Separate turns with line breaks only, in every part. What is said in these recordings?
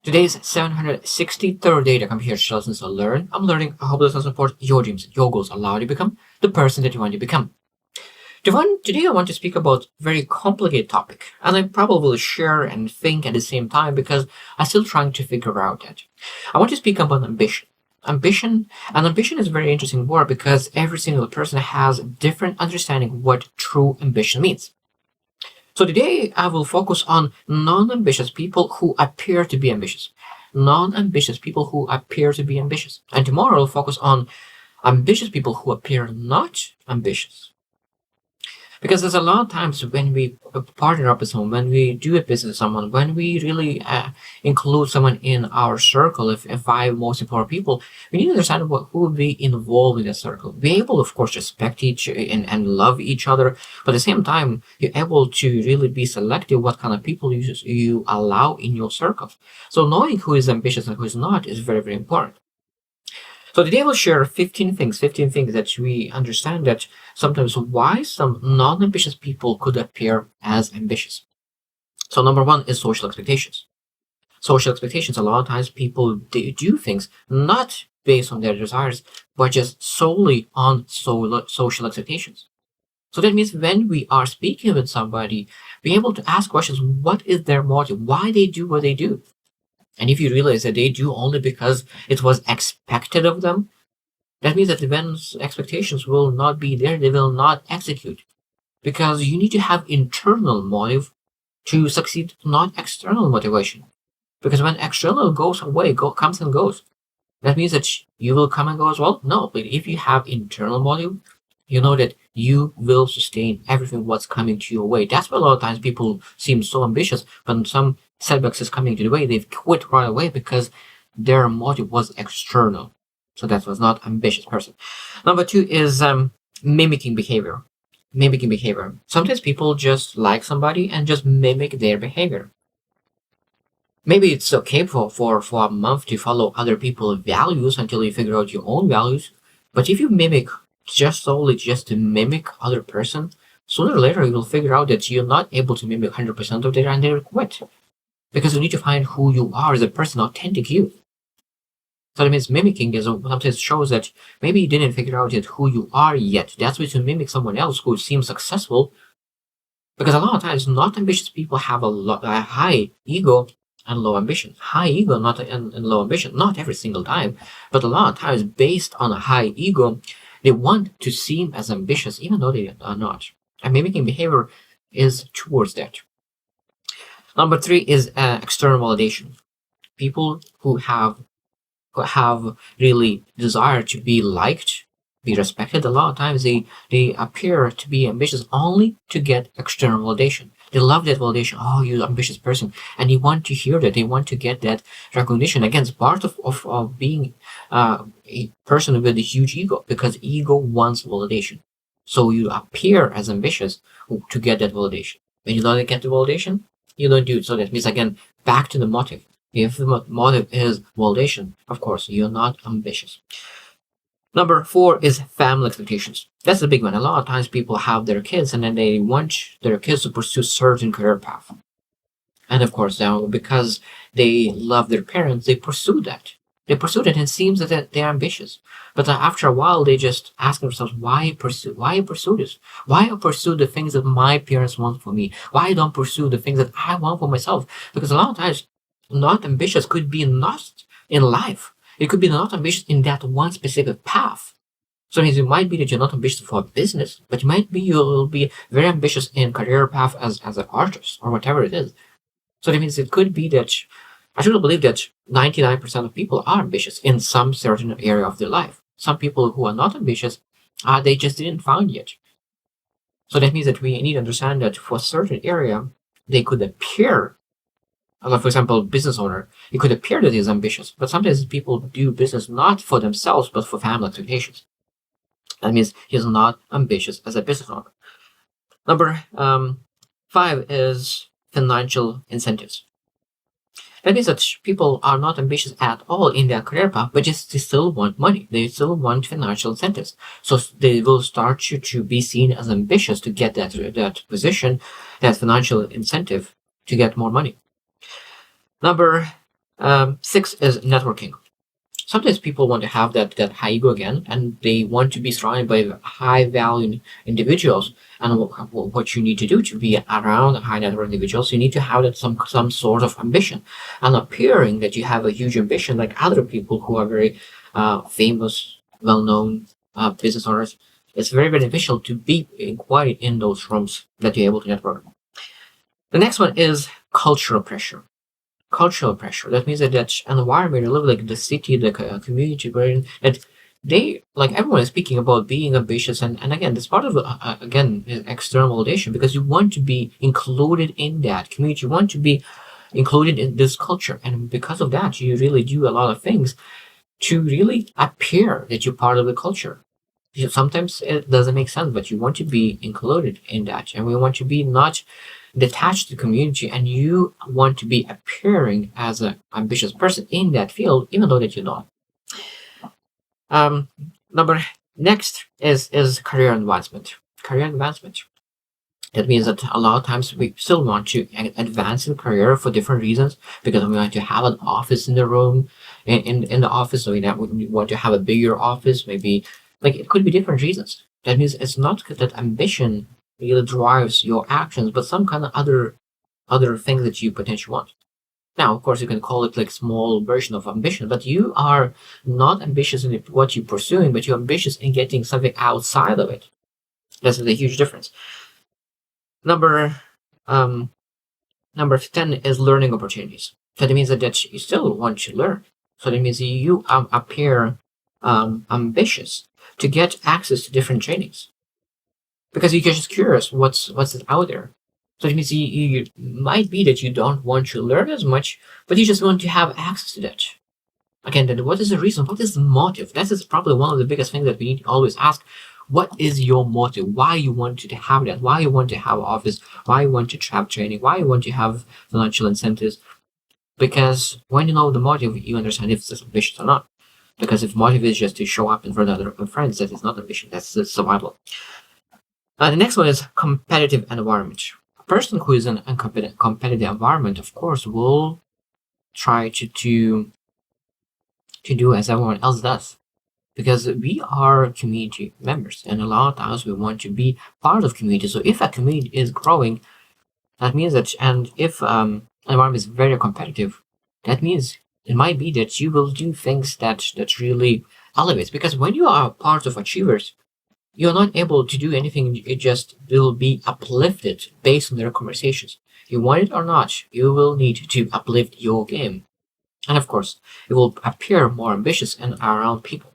Today's 763rd day to come here to lessons to learn. I'm learning. I hope this will support your dreams, your goals, allow you to become the person that you want to become. Today I want to speak about a very complicated topic, and I probably will share and think at the same time because I'm still trying to figure out that. I want to speak about ambition. Ambition is a very interesting word because every single person has a different understanding what true ambition means. So today I will focus on non-ambitious people who appear to be ambitious. Non-ambitious people who appear to be ambitious. And tomorrow I'll focus on ambitious people who appear not ambitious. Because there's a lot of times when we partner up with someone, when we do a business with someone, when we really include someone in our circle, if five most important people, we need to understand who will be involved in that circle. Be able, of course, respect each and love each other, but at the same time, you're able to really be selective what kind of people you allow in your circle. So knowing who is ambitious and who is not is very, very important. So today we'll share 15 things that we understand that sometimes why some non-ambitious people could appear as ambitious. So number one is social expectations. Social expectations, a lot of times people do things not based on their desires, but just solely on social expectations. So that means when we are speaking with somebody, be able to ask questions, what is their motive? Why they do what they do? And if you realize that they do only because it was expected of them, that means that when expectations will not be there, they will not execute. Because you need to have internal motive to succeed, not external motivation. Because when external goes away, comes and goes, that means that you will come and go as well? No, but if you have internal motive, you know that you will sustain everything what's coming to your way. That's why a lot of times people seem so ambitious, but some setbacks is coming to the way, they've quit right away because their motive was external. So that was not ambitious person. Number two is mimicking behavior. Mimicking behavior. Sometimes people just like somebody and just mimic their behavior. Maybe it's okay for a month to follow other people's values until you figure out your own values. But if you mimic just to mimic other person, sooner or later you will figure out that you're not able to mimic 100% of their and they will quit. Because you need to find who you are as a person, authentic you. So that means mimicking is sometimes shows that maybe you didn't figure out yet who you are yet. That's why to mimic someone else who seems successful. Because a lot of times not ambitious people have a high ego and low ambition. High ego and low ambition, not every single time, but a lot of times based on a high ego, they want to seem as ambitious even though they are not. And mimicking behavior is towards that. Number three is external validation. People who have really desire to be liked, be respected, a lot of times they appear to be ambitious only to get external validation. They love that validation. Oh, you're an ambitious person. And they want to hear that. They want to get that recognition. Again, it's part of being a person with a huge ego because ego wants validation. So you appear as ambitious to get that validation. When you don't get the validation, you don't do it. So that means, again, back to the motive. If the motive is validation, of course, you're not ambitious. Number four is family expectations. That's the big one. A lot of times people have their kids and then they want their kids to pursue certain career path. And of course, now because they love their parents, they pursue that. They pursue it and it seems that they're ambitious. But after a while, they just ask themselves, why pursue this? Why pursue the things that my parents want for me? Why don't pursue the things that I want for myself? Because a lot of times, not ambitious could be not in life. It could be not ambitious in that one specific path. So it means it might be that you're not ambitious for a business, but it might be you'll be very ambitious in career path as an artist or whatever it is. So that means it could be that I truly believe that 99% of people are ambitious in some certain area of their life. Some people who are not ambitious, they just didn't find yet. So that means that we need to understand that for a certain area, they could appear, for example, business owner, it could appear that he's ambitious, but sometimes people do business not for themselves, but for family expectations. That means he's not ambitious as a business owner. Number five is financial incentives. That means that people are not ambitious at all in their career path, but just they still want money. They still want financial incentives. So they will start to be seen as ambitious to get that position, that financial incentive to get more money. Number Six is networking. Sometimes people want to have that high ego again, and they want to be surrounded by high value individuals. And what you need to do to be around high net worth individuals, you need to have that some sort of ambition, and appearing that you have a huge ambition, like other people who are very famous, well known business owners. It's very beneficial to be invited in those rooms that you're able to network. The next one is cultural pressure. Cultural pressure. That means that that environment, you live like the city, the community, where that they like everyone is speaking about being ambitious, and again, that's part of again external validation because you want to be included in that community, you want to be included in this culture, and because of that, you really do a lot of things to really appear that you're part of the culture. Sometimes it doesn't make sense, but you want to be included in that, and we want to be not detached to the community, and you want to be appearing as an ambitious person in that field, even though that you're not. Um, number next is career advancement. Career advancement. That means that a lot of times we still want to advance in career for different reasons because we want to have an office in the room, in the office, so we want to have a bigger office, maybe like it could be different reasons. That means it's not that ambition really drives your actions, but some kind of other things that you potentially want. Now, of course, you can call it like small version of ambition, but you are not ambitious in what you're pursuing, but you're ambitious in getting something outside of it. That's a huge difference. Number um, number 10 is learning opportunities. So that means that you still want to learn. So that means you appear ambitious to get access to different trainings because you're just curious what's out there. So it means you might be that you don't want to learn as much, but you just want to have access to that. Again, then what is the reason? What is the motive? That is probably one of the biggest things that we need to always ask. What is your motive? Why you want to have that? Why you want to have office? Why you want to have training? Why you want to have financial incentives? Because when you know the motive, you understand if it's ambitious or not. Because if motive is just to show up in front of other friends, that is not ambition. That's survival. The next one is competitive environment. A person who is in a competitive environment, of course, will try to do as everyone else does. Because we are community members, and a lot of times we want to be part of community. So if a community is growing, that means that, and if environment is very competitive, that means it might be that you will do things that really elevates. Because when you are part of achievers, you're not able to do anything. It just will be uplifted based on their conversations. You want it or not, you will need to uplift your game, and of course, it will appear more ambitious and around people.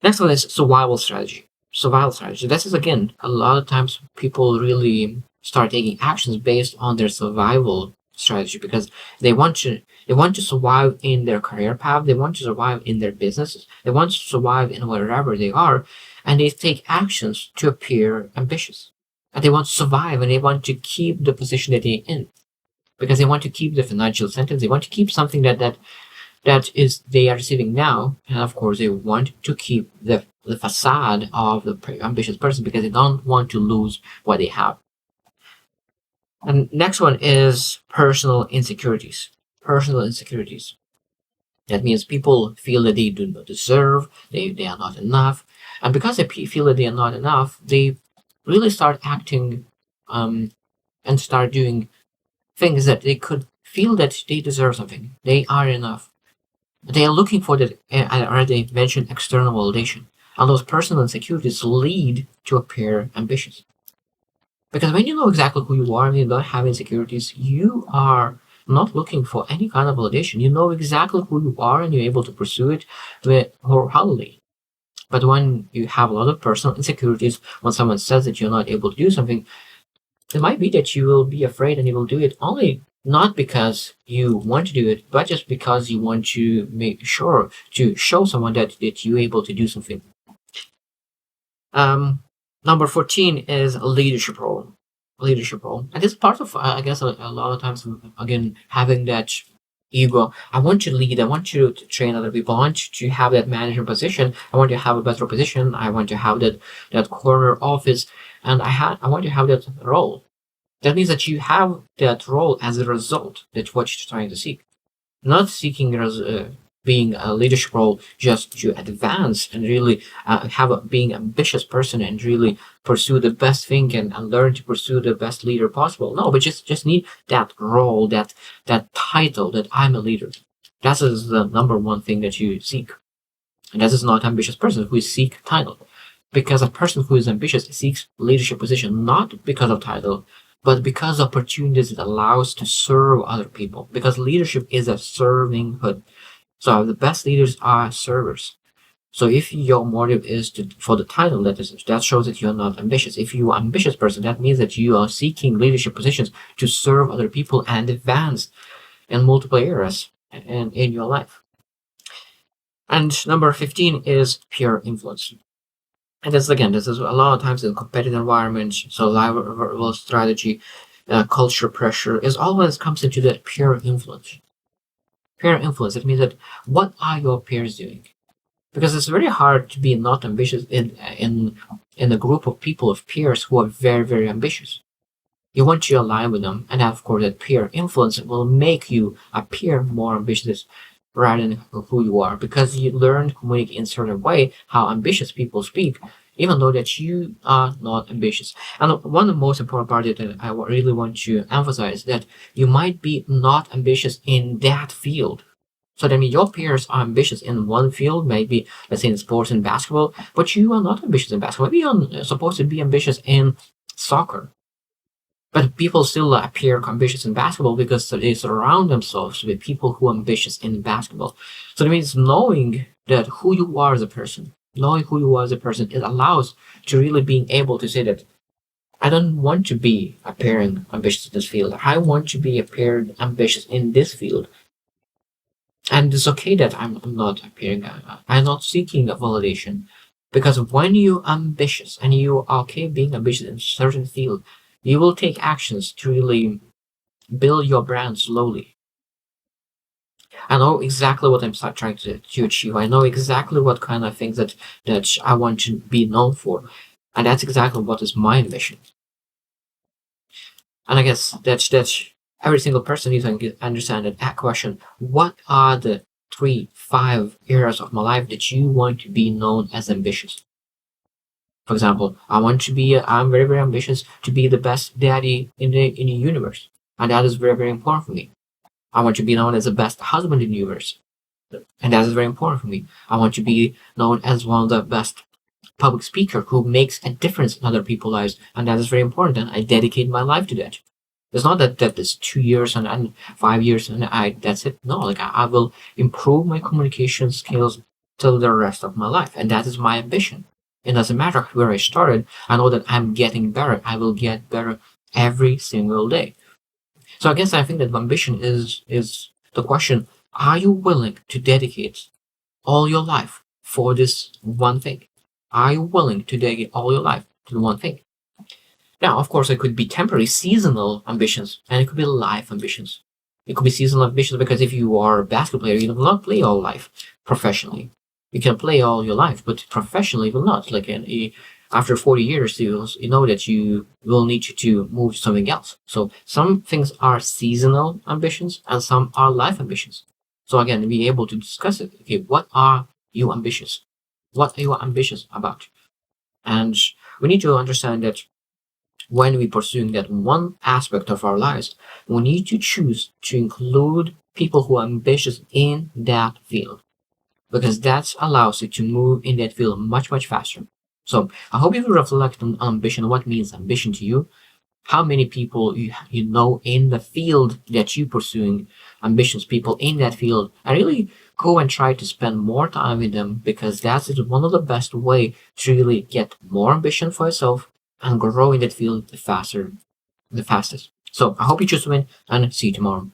Next one is survival strategy. Survival strategy. This is again, a lot of times people really start taking actions based on their survival strategy because they want to survive in their career path, they want to survive in their businesses, they want to survive in wherever they are, and they take actions to appear ambitious. And they want to survive and they want to keep the position that they're in because they want to keep the financial sentence, they want to keep something that is they are receiving now, and of course they want to keep the facade of the ambitious person because they don't want to lose what they have. And next one is personal insecurities. Personal insecurities. That means people feel that they do not deserve, they are not enough, and because they feel that they are not enough, they really start acting and start doing things that they could feel that they deserve something, they are enough. They are looking for that, I already mentioned external validation. And those personal insecurities lead to appear ambitious. Because when you know exactly who you are and you don't have insecurities, you are not looking for any kind of validation. You know exactly who you are and you're able to pursue it wholeheartedly. But when you have a lot of personal insecurities, when someone says that you're not able to do something, it might be that you will be afraid and you will do it only not because you want to do it, but just because you want to make sure to show someone that you're able to do something. Number 14 is leadership role. Leadership role. And this is part of, I guess, a lot of times, again, having that ego. I want to lead. I want to train other people. I want to have that manager position. I want to have a better position. I want to have that corner office. And I want to have that role. That means that you have that role as a result. That's what you're trying to seek. not seeking being a leadership role just to advance and really being ambitious person and really pursue the best thing and learn to pursue the best leader possible. No, but just need that role, that title that I'm a leader. That is the number one thing that you seek. And that is not ambitious person who seek title. Because a person who is ambitious seeks leadership position not because of title, but because opportunities it allows to serve other people. Because leadership is a servinghood. So the best leaders are servers. So if your motive is for the title, that shows that you're not ambitious. If you're an ambitious person, that means that you are seeking leadership positions to serve other people and advance in multiple areas in your life. And number 15 is peer influence. And this is a lot of times in competitive environments, so rival strategy, culture pressure is always comes into that peer influence. Peer influence, it means that what are your peers doing? Because it's very hard to be not ambitious in a group of people of peers who are very, very ambitious. You want to align with them, and of course that peer influence will make you appear more ambitious rather than who you are, because you learn to communicate in a certain way how ambitious people speak, even though that you are not ambitious. And one of the most important part that I really want to emphasize that you might be not ambitious in that field. So that means your peers are ambitious in one field, maybe let's say in sports and basketball, but you are not ambitious in basketball. Maybe you're supposed to be ambitious in soccer. But people still appear ambitious in basketball because they surround themselves with people who are ambitious in basketball. So that means knowing that who you are as a person, it allows to really being able to say that I don't want to be appearing ambitious in this field. I want to be appearing ambitious in this field. And it's okay that I'm not appearing, I'm not seeking a validation. Because when you're ambitious and you are okay being ambitious in a certain field, you will take actions to really build your brand slowly. I know exactly what I'm trying to achieve. I know exactly what kind of things that I want to be known for. And that's exactly what is my ambition. And I guess that's every single person needs to understand that question. What are the 3, 5 areas of my life that you want to be known as ambitious? For example, I'm very, very ambitious to be the best daddy in the universe. And that is very, very important for me. I want to be known as the best husband in the universe. And that is very important for me. I want to be known as one of the best public speaker who makes a difference in other people's lives. And that is very important. And I dedicate my life to that. It's not that is 2 years and 5 years and that's it. No, I will improve my communication skills till the rest of my life. And that is my ambition. It doesn't matter where I started. I know that I'm getting better. I will get better every single day. So I guess I think that ambition is the question: are you willing to dedicate all your life for this one thing? Are you willing to dedicate all your life to the one thing? Now, of course, it could be temporary, seasonal ambitions, and it could be life ambitions. It could be seasonal ambitions because if you are a basketball player, you will not play all life professionally. You can play all your life, but professionally you will not. After 40 years, you know that you will need to move to something else. So some things are seasonal ambitions and some are life ambitions. So again, be able to discuss it. Okay, what are you ambitious? What are you ambitious about? And we need to understand that when we pursuing that one aspect of our lives, we need to choose to include people who are ambitious in that field, because that allows you to move in that field much, much faster. So I hope you will reflect on ambition, what means ambition to you, how many people you know in the field that you're pursuing, ambitious people in that field, and really go and try to spend more time with them, because that is one of the best way to really get more ambition for yourself and grow in that field the fastest. So I hope you choose to win and see you tomorrow.